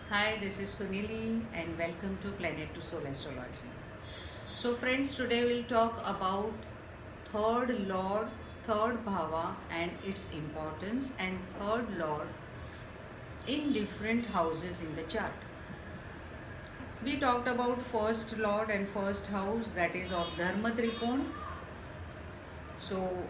Hi, this is Sunilee and welcome to Planet to Soul Astrology. So friends, today we'll talk about third lord, third bhava and its importance, and third lord in different houses in the chart. We talked about first lord and first house, that is of Dharma Trikon. So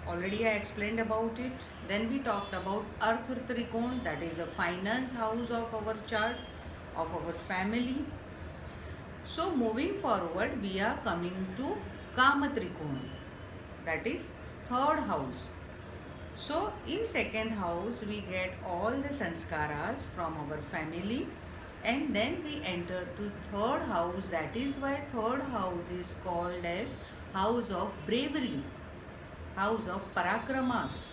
already I explained about it. Then we talked about Arth Trikon, that is a finance house of our chart, of our family. So moving forward, we are coming to Kama Trikona, that is third house. So in second house, we get all the sanskaras from our family, and then we enter to third house. That is why third house is called as house of bravery, house of parakramas.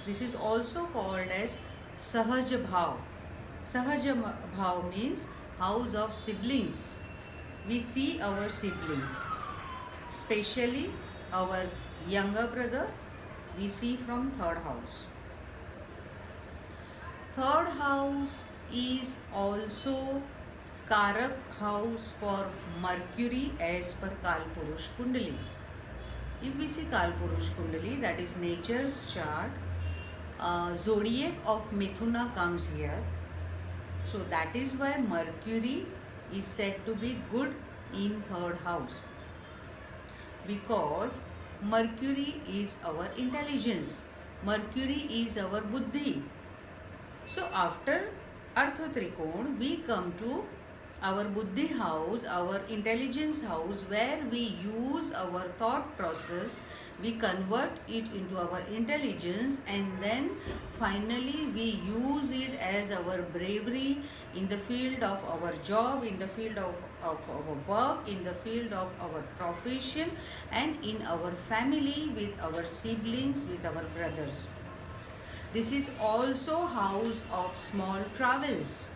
This is also called as Sahaja Bhav. Sahaja Bhav means house of siblings. We see our siblings, especially our younger brother, we see from third house. Third house is also Karak house for Mercury as per Kalpurush Kundali. If we see Kalpurush Kundali, that is nature's chart, zodiac of Mithuna comes here. So that is why Mercury is said to be good in third house, because Mercury is our intelligence, Mercury is our buddhi. So after Artha Trikon, we come to our buddhi house, our intelligence house, where we use our thought process, we convert it into our intelligence, and then finally we use it as our bravery in the field of our job, in the field of our work, in the field of our profession, and in our family, with our siblings, with our brothers. This is also house of small travels.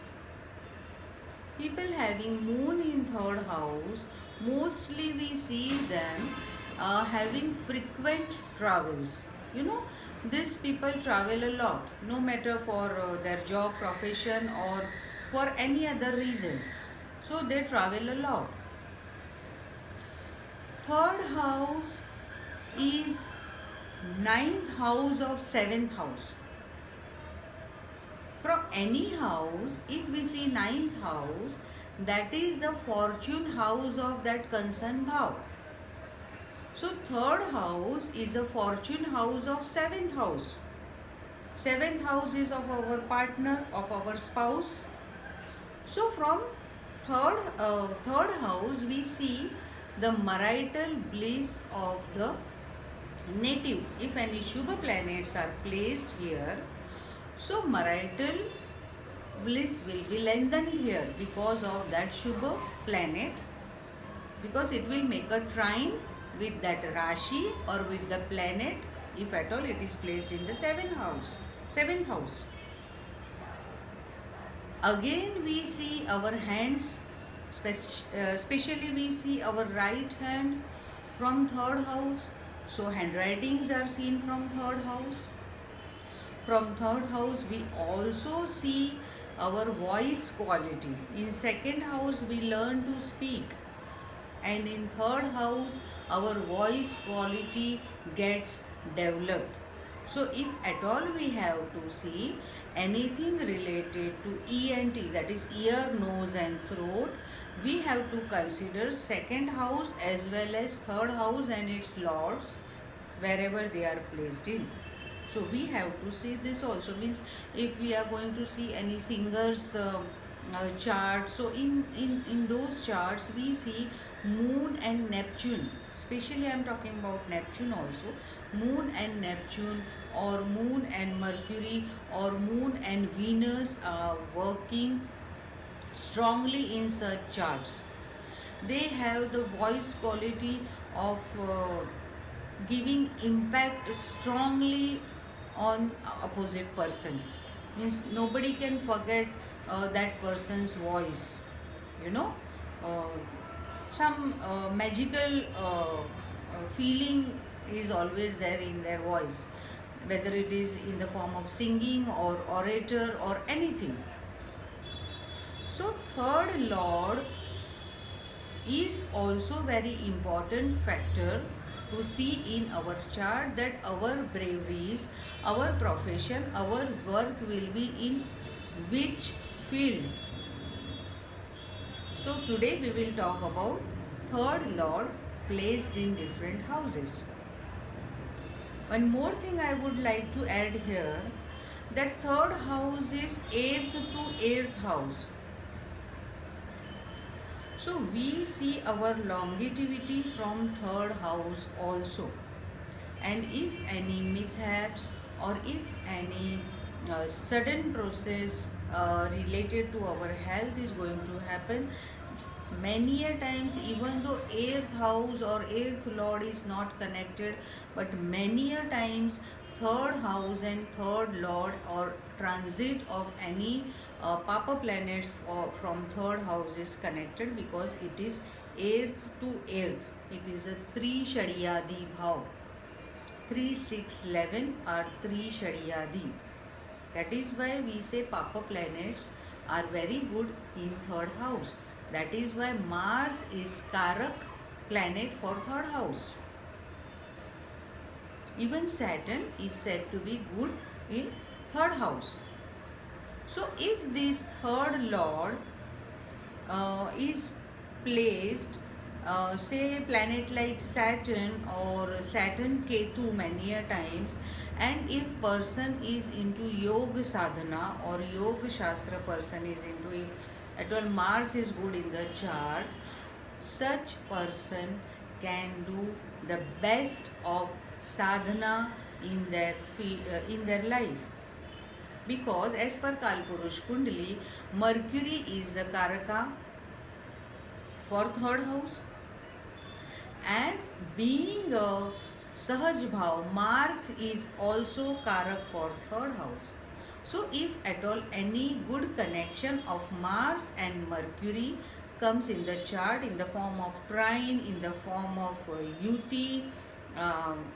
People having moon in third house, mostly we see them having frequent travels. These people travel a lot, no matter for their job, profession, or for any other reason. So they travel a lot. Third house is ninth house of seventh house. From any house, if we see ninth house, that is the fortune house of that concerned bhav. So third house is a fortune house of seventh house. Seventh house is of our partner, of our spouse. So from third house, we see the marital bliss of the native. If any Shubha planets are placed here, so marital bliss will be lengthened here because of that Shubha planet, because it will make a trine with that Rashi or with the planet, if at all it is placed in the seventh house. Again we see our hands, especially we see our right hand from third house. So handwritings are seen from third house. From third house we also see our voice quality. In second house we learn to speak, and in third house our voice quality gets developed. So if at all we have to see anything related to ENT, that is ear, nose and throat, we have to consider second house as well as third house and its lords wherever they are placed in. So we have to see this also. Means if we are going to see any singer's chart, so in those charts we see moon and Neptune. Especially I am talking about Neptune also. Moon and Neptune, or moon and Mercury, or moon and Venus are working strongly in such charts. They have the voice quality of giving impact strongly on opposite person. Means nobody can forget that person's voice. you know uh, some magical feeling is always there in their voice, whether it is in the form of singing or orator or anything. So third lord is also very important factor to see in our chart, that our braveries, our profession, our work will be in which field. So today we will talk about third lord placed in different houses. One more thing I would like to add here, that third house is 8th to 8th house. So we see our longevity from third house also. And if any mishaps or if any sudden process related to our health is going to happen, many a times, even though 8th house or 8th lord is not connected, but many a times third house and third lord or transit of any papa planets from third house is connected, because it is 8th to 8th. It is a 3 shadiyadi bhav. 3, 6, 11 are 3 shadiyadi. That is why we say papa planets are very good in third house. That is why Mars is Karak planet for third house. Even Saturn is said to be good in third house. So if this third lord is placed, say planet like Saturn or Saturn Ketu many a times, and if person is into yoga sadhana or yoga shastra person is into, if at all Mars is good in the chart, such person can do the best of sadhana in their life. Because as per Kalpurush Kundali, Mercury is the Karaka for third house, and being a Sahaj Bhav, Mars is also Karak for third house. So if at all any good connection of Mars and Mercury comes in the chart in the form of trine, in the form of yuti,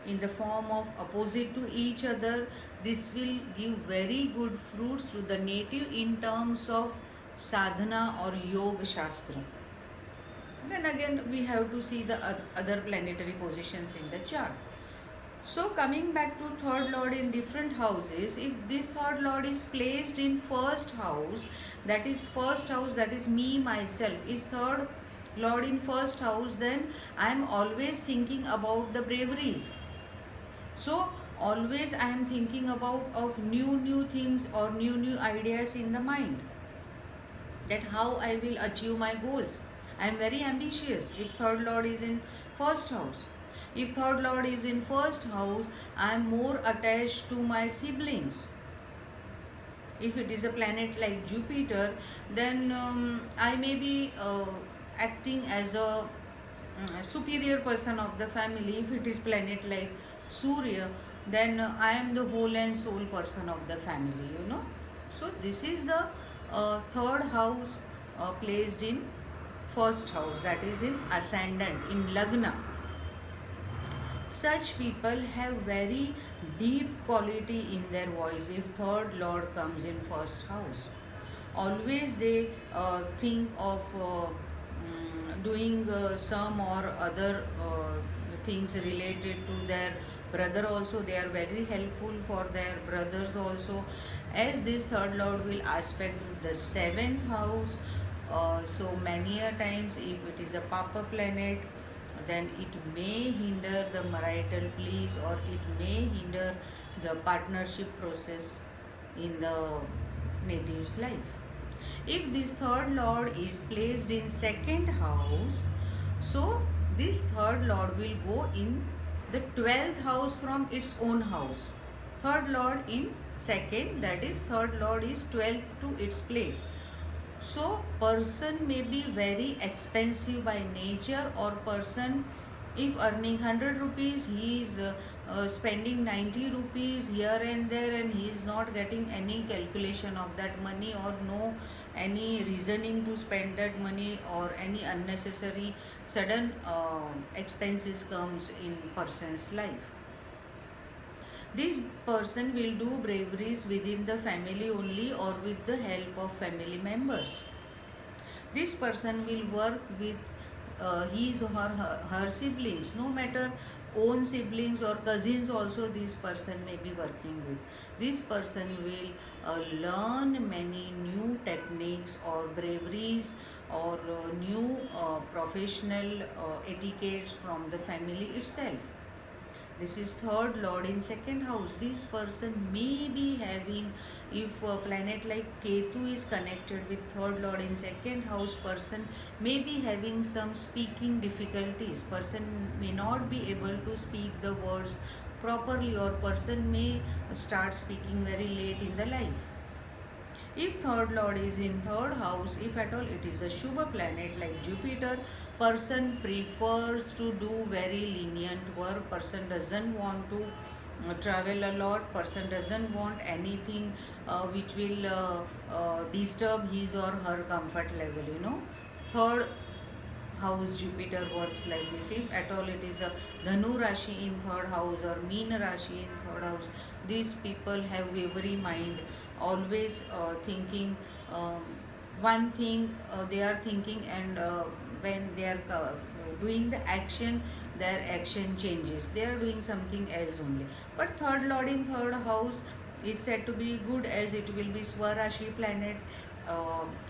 in the form of opposite to each other, this will give very good fruits to the native in terms of sadhana or yoga shastra. Then again we have to see the other planetary positions in the chart. So coming back to third lord in different houses, if this third lord is placed in first house, that is me myself, is third lord in first house, then I am always thinking about the braveries. So always I am thinking about of new things or new ideas in the mind, that how I will achieve my goals. I am very ambitious if third lord is in first house. If third lord is in first house, I am more attached to my siblings. If it is a planet like Jupiter, then I may be acting as a superior person of the family. If it is planet like Surya, then I am the whole and soul person of the family. So this is the third house placed in first house, that is in ascendant, in Lagna. Such people have very deep quality in their voice if third lord comes in first house. Always they think of doing some or other things related to their brother also. They are very helpful for their brothers also, as this third lord will aspect to the 7th house. So many a times if it is a papa planet, then it may hinder the marital bliss or it may hinder the partnership process in the native's life. If this third lord is placed in 2nd house, so this third lord will go in the 12th house from its own house. Third lord in 2nd, that is third lord is 12th to its place. So person may be very expensive by nature, or person if earning 100 rupees, he is spending 90 rupees here and there, and he is not getting any calculation of that money or no any reasoning to spend that money, or any unnecessary sudden expenses comes in person's life. This person will do braveries within the family only or with the help of family members. This person will work with his or her siblings, no matter own siblings or cousins also this person may be working with. This person will learn many new techniques or braveries or new professional etiquettes from the family itself. This is third lord in second house. This person may be having, if a planet like Ketu is connected with third lord in second house, person may be having some speaking difficulties. Person may not be able to speak the words properly, or person may start speaking very late in the life. If third lord is in third house, if at all it is a Shubha planet like Jupiter, person prefers to do very lenient work. Person doesn't want to travel a lot. Person doesn't want anything which will disturb his or her comfort level. Third house Jupiter works like this. If at all it is a Dhanu Rashi in third house or Meena Rashi in third house, these people have wavery mind, always thinking one thing they are thinking, and when they are doing the action, their action changes. They are doing something else only. But third lord in third house is said to be good, as it will be Swarashi planet.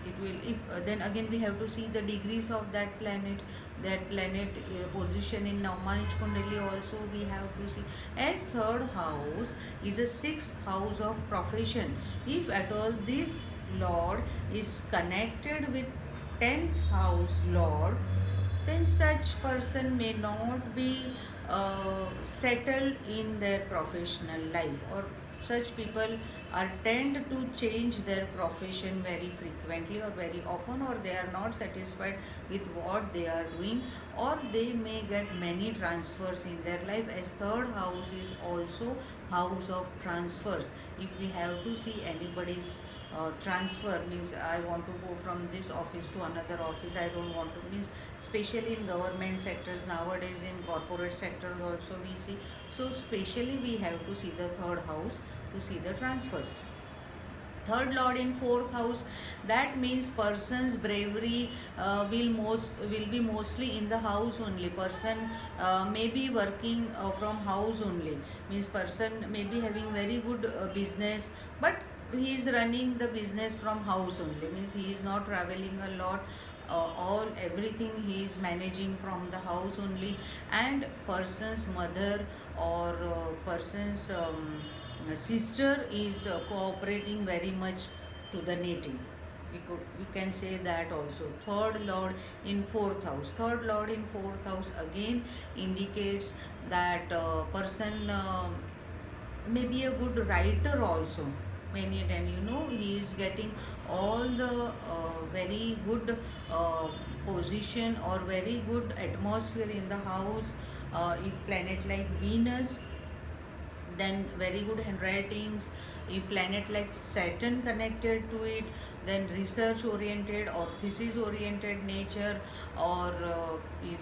It will, if then again we have to see the degrees of that planet. That planet position in Navmanch Kundali also we have to see, as third house is a sixth house of profession. If at all this lord is connected with 10th house lord, then such person may not be settled in their professional life, or such people are tend to change their profession very frequently or very often, or they are not satisfied with what they are doing, or they may get many transfers in their life, as third house is also house of transfers. If we have to see anybody's transfer, means I want to go from this office to another office, I don't want to, means especially in government sectors nowadays, in corporate sectors also we see. So specially we have to see the third house to see the transfers. Third lord in fourth house, that means person's bravery will be mostly in the house only. Person may be working from house only, means person may be having very good business, but he is running the business from house only, means he is not traveling a lot. All everything he is managing from the house only, and person's mother or person's sister is cooperating very much to the native. We can say that also. Third lord in fourth house. Third lord in fourth house again indicates that person may be a good writer also. Many times, he is getting all the very good position or very good atmosphere in the house. If planet like Venus, then very good handwritings. If planet like Saturn connected to it, then research oriented or thesis oriented nature, or if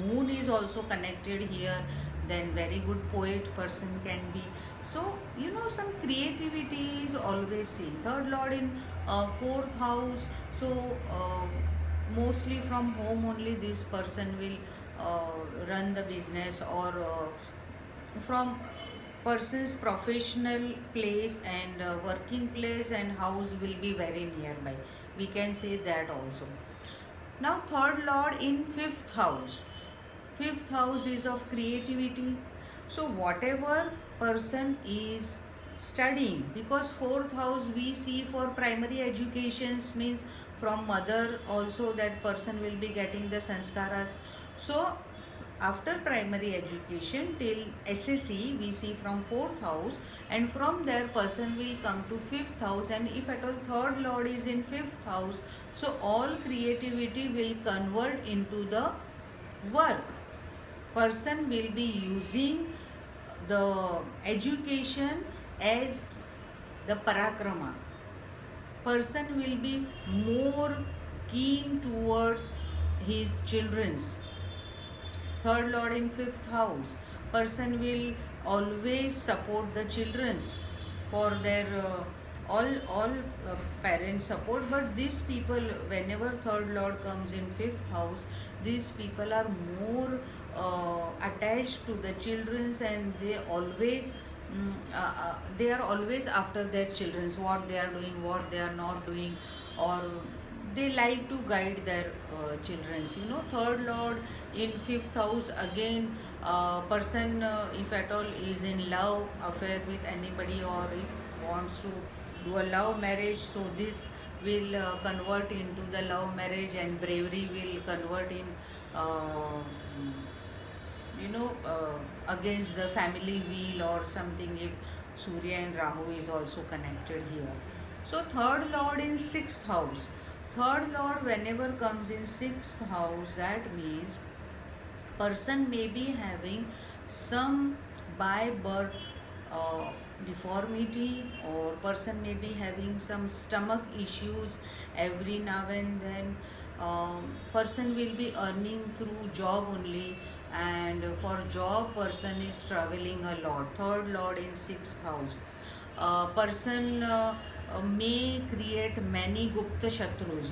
moon is also connected here, then very good poet person can be. So some creativity is always seen. Third lord in fourth house, so mostly from home only this person will run the business, or from person's professional place and working place and house will be very nearby. We can say that also. Now third lord in fifth house. Fifth house is of creativity. So whatever person is studying, because fourth house we see for primary educations, means from mother also that person will be getting the sanskaras. So after primary education till SSC we see from fourth house, and from there person will come to fifth house, and if at all third lord is in fifth house, so all creativity will convert into the work. Person will be using the education as the parakrama. Person will be more keen towards his children's. Third lord in fifth house, person will always support the children's for their all parents support, but these people, whenever third lord comes in fifth house, these people are more attached to the children's, and they are always after their children's, what they are doing, what they are not doing, or they like to guide their children's. Third lord in fifth house, again, person, if at all is in love affair with anybody, or if wants to do a love marriage, so this will convert into the love marriage, and bravery will convert in uh, against the family wheel or something, if Surya and Rahu is also connected here. So third lord in sixth house. Third lord whenever comes in sixth house, that means person may be having some by birth uh, deformity, or person may be having some stomach issues every now and then. Person will be earning through job only, and for job person is traveling a lot. Third lord in sixth house. Person may create many gupta shatrus,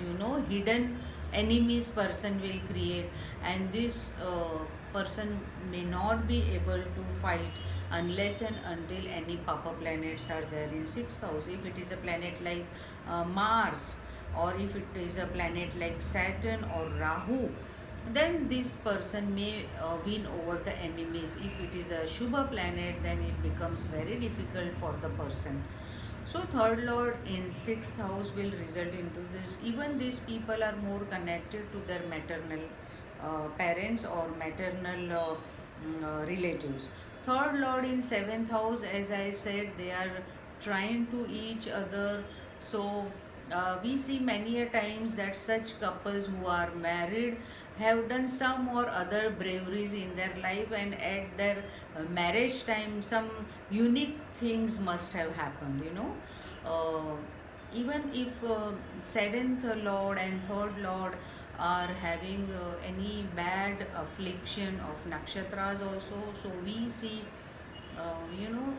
hidden enemies person will create, and this person may not be able to fight unless and until any papa planets are there in sixth house. If it is a planet like Mars, or if it is a planet like Saturn or Rahu, then this person may win over the enemies. If it is a Shubha planet, then it becomes very difficult for the person. So third lord in sixth house will result into this. Even these people are more connected to their maternal parents or maternal relatives. Third lord in seventh house, as I said, they are trying to each other. So we see many a times that such couples who are married have done some or other braveries in their life, and at their marriage time some unique things must have happened. uh, Even if seventh lord and third lord are having any bad affliction of nakshatras also, so we see uh, you know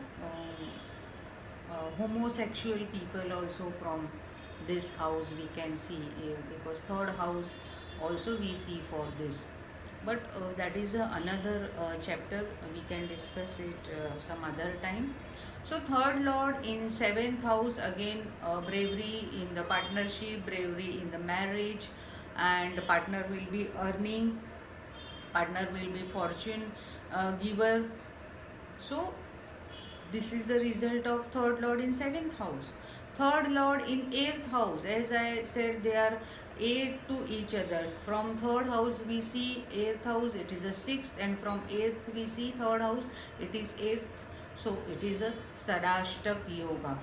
homosexual people also from this house we can see, because third house also we see for this. But that is another chapter, we can discuss it some other time. So third lord in seventh house, again, bravery in the partnership, bravery in the marriage, and partner will be earning, partner will be fortune giver. So this is the result of third lord in seventh house. Third lord in eighth house, as I said, they are aid to each other. From third house we see eighth house, it is a sixth, and from eighth we see third house, it is eighth. So it is a Sadashtak yoga.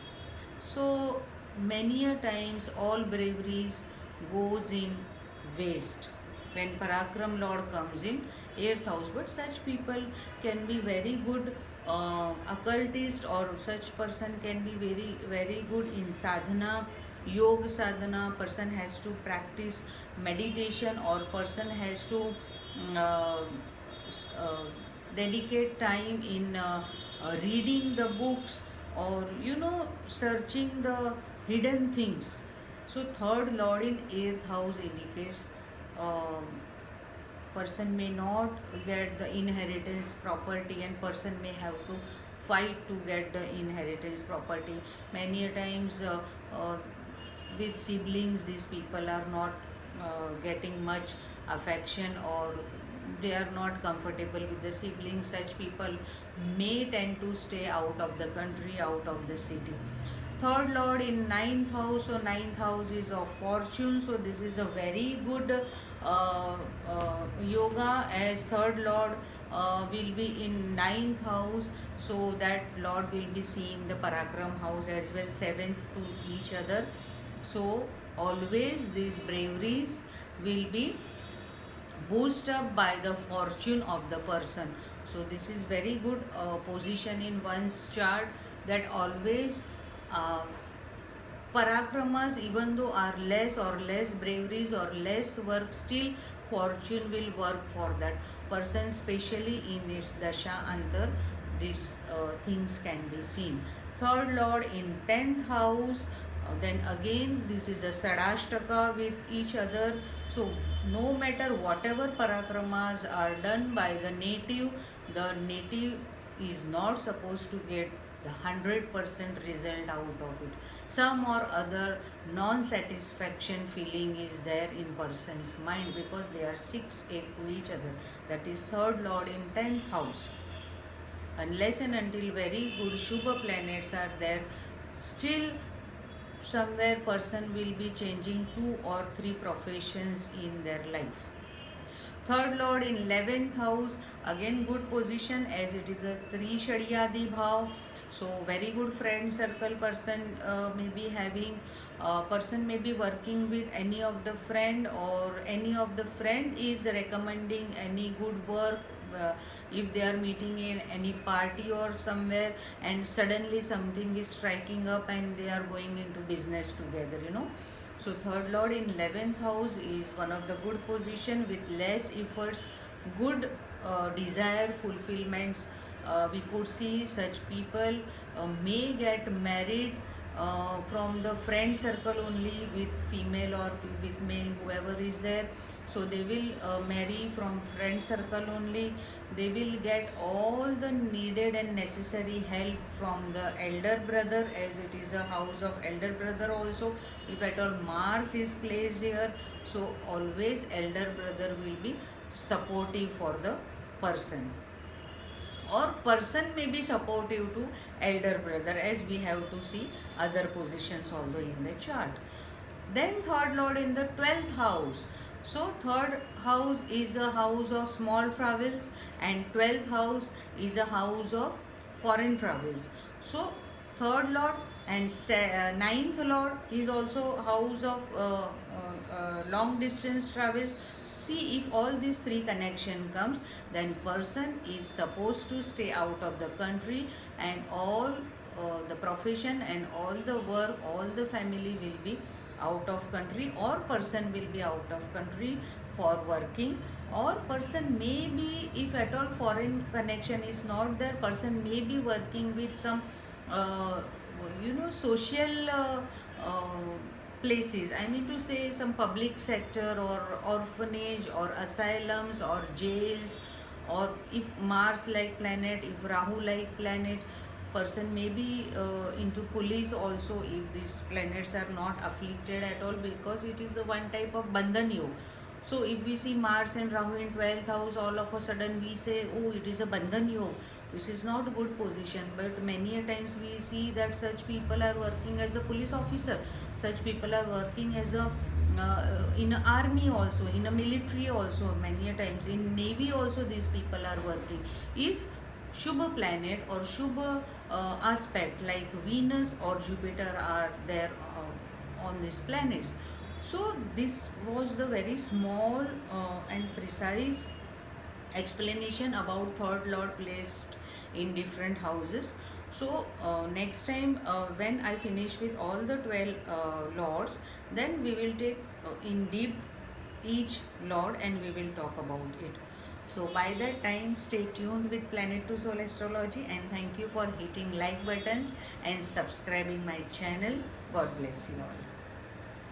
So many a times all braveries goes in waste when Parakram Lord comes in eighth house. But such people can be very good occultist, or such person can be very good in sadhana, yoga sadhana. Person has to practice meditation, or person has to uh, uh, dedicate time in reading the books, or searching the hidden things. So third lord in eighth house indicates um person may not get the inheritance property, and person may have to fight to get the inheritance property. Many a times uh, with siblings, these people are not getting much affection, or they are not comfortable with the siblings. Such people may tend to stay out of the country, out of the city. Third lord in ninth house, so ninth house is of fortune, so this is a very good yoga, as third lord will be in ninth house, so that lord will be seeing the parakram house as well, seventh to each other. So always these braveries will be boost up by the fortune of the person. So this is very good position in one's chart, that always uh, parakramas, even though are less, or less braveries or less work, still fortune will work for that person, especially in its dasha antar. These things can be seen. third lord in 10th house. Then again this is a sadashtaka with each other. So no matter whatever parakramas are done by the native is not supposed to get the 100% result out of it. Some or other non-satisfaction feeling is there in person's mind because they are 6-8 to each other. That is third lord in 10th house. Unless and until very good Shubha planets are there, still somewhere person will be changing 2 or 3 professions in their life. Third lord in 11th house, again good position as it is a Trishadiyadi bhav. So very good friend circle person may be having. Person may be working with any of the friend, or any of the friend is recommending any good work. If they are meeting in any party or somewhere, and suddenly something is striking up and they are going into business together, So third lord in 11th house is one of the good position with less efforts, good desire fulfillments. We could see such people may get married from the friend circle only, with female or with male, whoever is there. So they will marry from friend circle only. They will get all the needed and necessary help from the elder brother, as it is a house of elder brother also. If at all Mars is placed here, so always elder brother will be supportive for the person, or person may be supportive to elder brother, as we have to see other positions also in the chart. Then third lord in the 12th house. So third house is a house of small travels, and 12th house is a house of foreign travels. So third lord and ninth lord is also house of long distance travels. See, if all these 3 connection comes, then person is supposed to stay out of the country, and all the profession and all the work, all the family will be out of country, or person will be out of country for working, or person may be, if at all foreign connection is not there, person may be working with some social places. I mean to say some public sector or orphanage or asylums or jails, or if Mars like planet, if Rahu like planet, person may be into police also, if these planets are not afflicted at all, because it is the one type of bandhan yog. So if we see Mars and Rahu in 12th house, all of a sudden we say, oh, it is a bandhan yog. This is not a good position, but many a times we see that such people are working as a police officer. Such people are working as a in a army also, in a military also, many a times in navy also these people are working. If Shubha planet or Shubha aspect like Venus or Jupiter are there on these planets. So this was the very small and precise explanation about third lord placed in different houses. So next time when I finish with all the 12 lords, then we will take in deep each lord and we will talk about it. So by that time, stay tuned with Planet to Soul Astrology, and thank you for hitting like buttons and subscribing my channel. God bless you all.